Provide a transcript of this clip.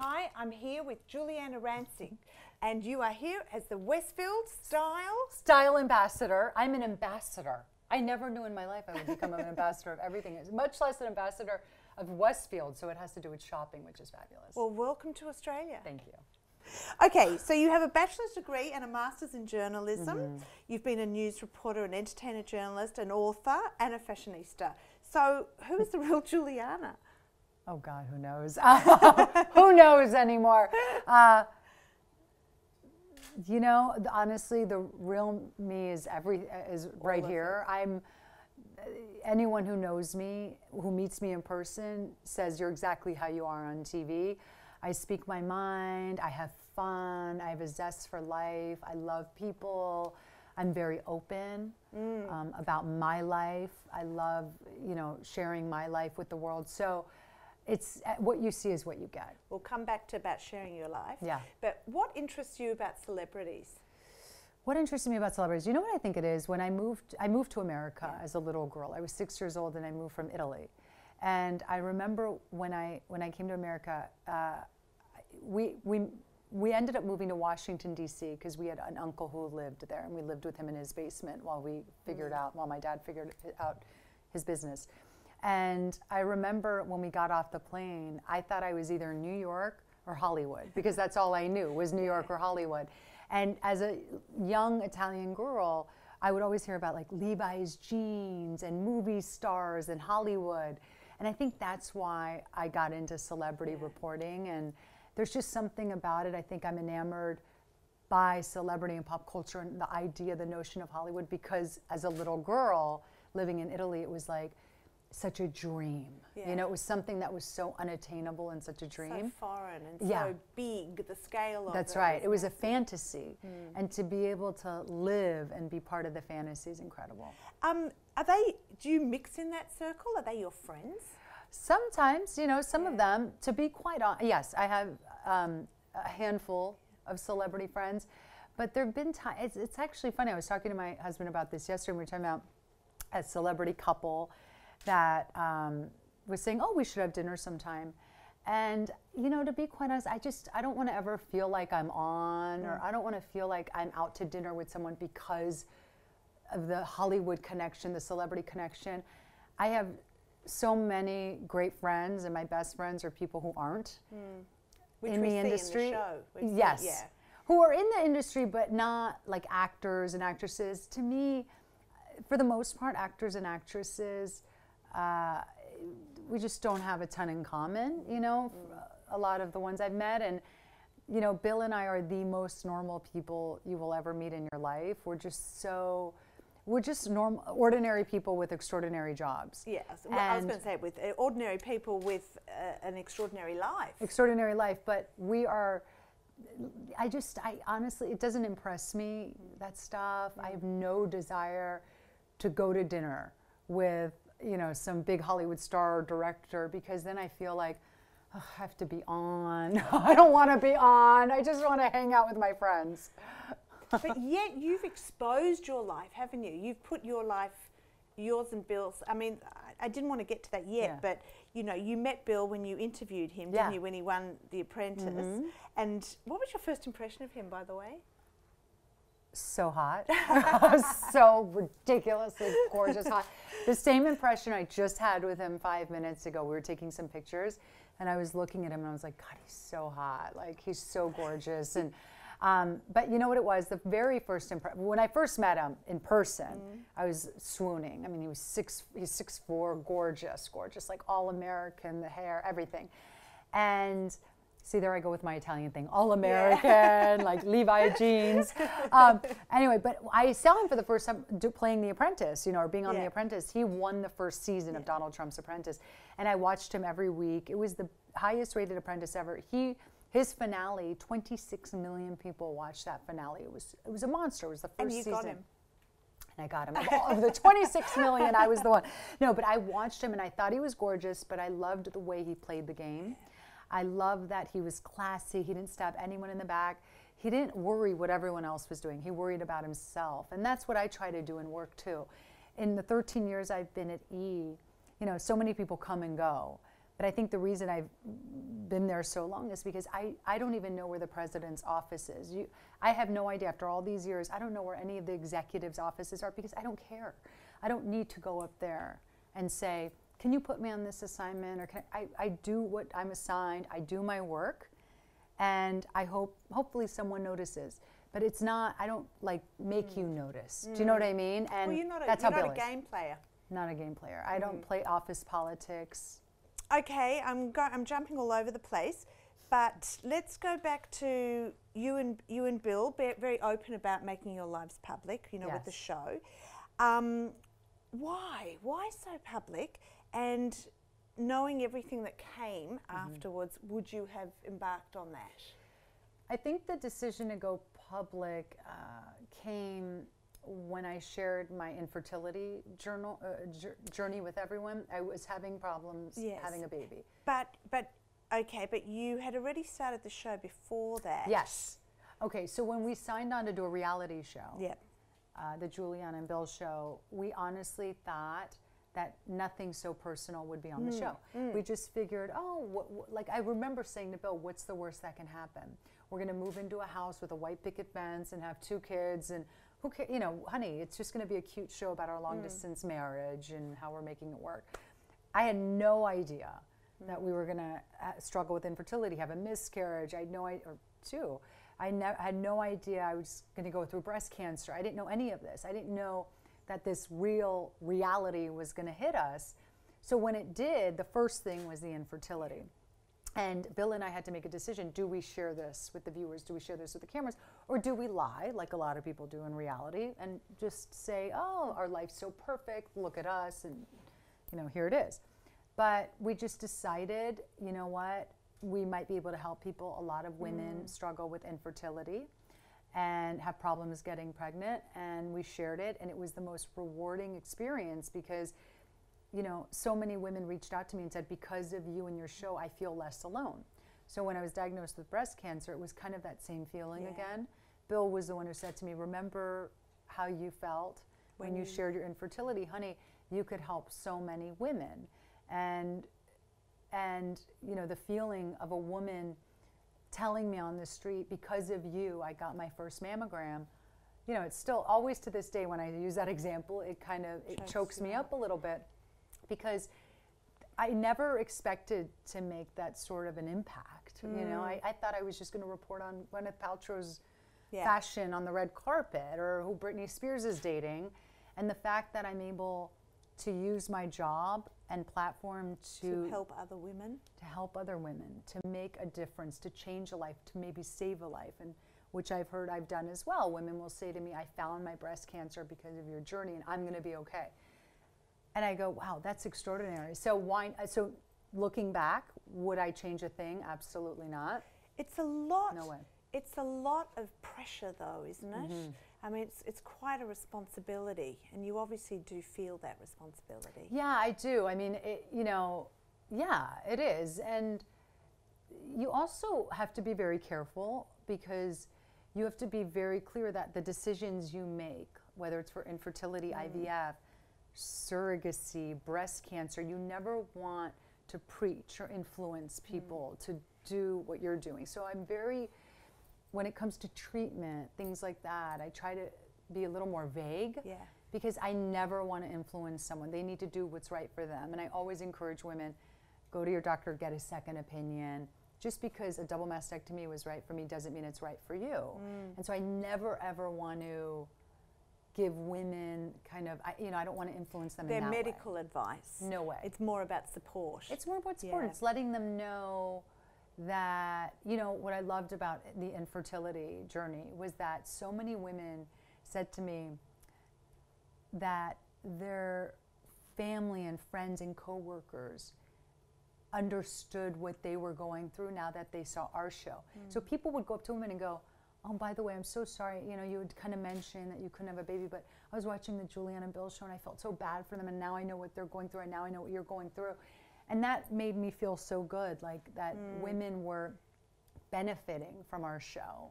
Hi, I'm here with Giuliana Rancic, and you are here as the Westfield Style Ambassador. I'm an ambassador. I never knew in my life I would become an ambassador of everything, much less an ambassador of Westfield, so it has to do with shopping, which is fabulous. Well, welcome to Australia. Thank you. Okay, so you have a bachelor's degree and a master's in journalism. You've been a news reporter, an entertainer journalist, an author, and a fashionista. So who is the real Giuliana? Oh God, who knows? Who knows anymore? You know, honestly, the real me is right here. Anyone who knows me, who meets me in person, says you're exactly how you are on TV. I speak my mind. I have fun. I have a zest for life. I love people. I'm very open about my life. I love, sharing my life with the world. So it's what you see is what you get. We'll come back to about sharing your life. Yeah. But what interests you about celebrities? What interests me about celebrities? You know what I think it is? When I moved to America as a little girl. I was 6 years old and I moved from Italy. And I remember when I came to America, we ended up moving to Washington, D.C. because we had an uncle who lived there, and we lived with him in his basement while my dad figured out his business. And I remember when we got off the plane, I thought I was either in New York or Hollywood because that's all I knew was New York or Hollywood. And as a young Italian girl, I would always hear about like Levi's jeans and movie stars and Hollywood. And I think that's why I got into celebrity reporting. And there's just something about it. I think I'm enamored by celebrity and pop culture and the idea, the notion of Hollywood, because as a little girl living in Italy, it was like such a dream. Yeah. You know, it was something that was so unattainable and such a dream. So foreign and so big, the scale of it. That's right. It was a fantasy. And to be able to live and be part of the fantasy is incredible. Do you mix in that circle? Are they your friends? Sometimes, some of them, to be quite honest, yes, I have a handful of celebrity friends, but there have been times, it's actually funny, I was talking to my husband about this yesterday, we were talking about a celebrity couple that was saying, oh, we should have dinner sometime. And, to be quite honest, I don't want to ever feel like I'm on, or I don't want to feel like I'm out to dinner with someone because of the Hollywood connection, the celebrity connection. I have so many great friends, and my best friends are people who aren't in the industry. In the show. Yes, who are in the industry, but not like actors and actresses. To me, for the most part, actors and actresses, we just don't have a ton in common. A lot of the ones I've met, and Bill and I are the most normal people you will ever meet in your life. We're just normal, ordinary people with extraordinary jobs. Yes, well, I was going to say with ordinary people with an extraordinary life. Extraordinary life, but we are. I honestly, it doesn't impress me, that stuff. I have no desire to go to dinner with some big Hollywood star or director, because then I feel like I have to be on. I don't want to be on. I just want to hang out with my friends. But yet you've exposed your life, haven't you? You've put your life, yours and Bill's. I mean, I didn't want to get to that yet, but you met Bill when you interviewed him, didn't you, when he won The Apprentice? And what was your first impression of him, by the way? So hot. So ridiculously gorgeous hot. The same impression I just had with him 5 minutes ago. We were taking some pictures, and I was looking at him, and I was like, God, he's so hot. Like, he's so gorgeous. And but you know what it was? The very first impression, when I first met him in person, I was swooning. I mean, he's 6'4", gorgeous, like all American, the hair, everything. And see, there I go with my Italian thing, all American, like Levi jeans. Anyway, but I saw him for the first time playing The Apprentice, or being on The Apprentice. He won the first season of Donald Trump's Apprentice, and I watched him every week. It was the highest rated Apprentice ever. His finale, 26 million people watched that finale. It was a monster. It was the first season. And you got him. And I got him. Of the 26 million, I was the one. No, but I watched him, and I thought he was gorgeous, but I loved the way he played the game. I loved that he was classy. He didn't stab anyone in the back. He didn't worry what everyone else was doing. He worried about himself. And that's what I try to do in work, too. In the 13 years I've been at E, so many people come and go. But I think the reason I've been there so long is because I don't even know where the president's office is. I have no idea. After all these years, I don't know where any of the executives' offices are because I don't care. I don't need to go up there and say, can you put me on this assignment? Or can I do what I'm assigned. I do my work, and I hopefully someone notices. But it's not, I don't like make you notice. Do you know what I mean? And well, you're not that's a game player. Not a game player. I don't play office politics. Okay, I'm jumping all over the place, but let's go back to you and Bill, very open about making your lives public, you know, with the show. Why so public? And knowing everything that came afterwards, would you have embarked on that? I think the decision to go public came when I shared my infertility journey with everyone. I was having problems having a baby. But you had already started the show before that. Yes. Okay, so when we signed on to do a reality show, the Giuliana and Bill show, we honestly thought that nothing so personal would be on the show. We just figured, like I remember saying to Bill, what's the worst that can happen? We're going to move into a house with a white picket fence and have 2 kids, and who cares? You know, honey, it's just going to be a cute show about our long distance marriage and how we're making it work. I had no idea that we were going to struggle with infertility, have a miscarriage. I had no idea, or 2. I had no idea I was going to go through breast cancer. I didn't know any of this. I didn't know that this real reality was going to hit us. So when it did, the first thing was the infertility. And Bill and I had to make a decision. Do we share this with the viewers? Do we share this with the cameras? Or do we lie, like a lot of people do in reality, and just say, oh, our life's so perfect, look at us, and you know, here it is. But we just decided, you know what, we might be able to help people. A lot of women struggle with infertility and have problems getting pregnant, and we shared it, and it was the most rewarding experience because, you know, so many women reached out to me and said, because of you and your show, I feel less alone. So when I was diagnosed with breast cancer, it was kind of that same feeling again. Bill was the one who said to me, remember how you felt when you shared your infertility? Honey, you could help so many women. And you know, the feeling of a woman telling me on the street, because of you, I got my first mammogram. You know, it's still always to this day when I use that example, it kind of, it chokes me up a little bit, because I never expected to make that sort of an impact. You know, I thought I was just going to report on Gwyneth Paltrow's fashion on the red carpet, or who Britney Spears is dating. And the fact that I'm able to use my job and platform to help other women, to make a difference, to change a life, to maybe save a life, and which I've heard I've done as well. Women will say to me, I found my breast cancer because of your journey, and I'm going to be okay. And I go, wow, that's extraordinary. So so looking back, would I change a thing? Absolutely not. It's a lot. No way. It's a lot of pressure, though, isn't it? I mean, it's quite a responsibility, and you obviously do feel that responsibility. Yeah, I do. I mean, you know, yeah, it is. And you also have to be very careful, because you have to be very clear that the decisions you make, whether it's for infertility, IVF, surrogacy, breast cancer, you never want to preach or influence people to do what you're doing. So I'm very, when it comes to treatment, things like that, I try to be a little more vague, because I never want to influence someone. They need to do what's right for them. And I always encourage women, go to your doctor, get a second opinion. Just because a double mastectomy was right for me doesn't mean it's right for you. And so I never ever want to give women kind of, you know, I don't want to influence them in that way. Their medical advice. No way. It's more about support. It's more about support. It's letting them know that, you know, what I loved about the infertility journey was that so many women said to me that their family and friends and coworkers understood what they were going through now that they saw our show. So people would go up to women and go, oh, by the way, I'm so sorry, you know, you would kind of mention that you couldn't have a baby, but I was watching the Giuliana and Bill show and I felt so bad for them, and now I know what they're going through, and now I know what you're going through. And that made me feel so good, like that women were benefiting from our show.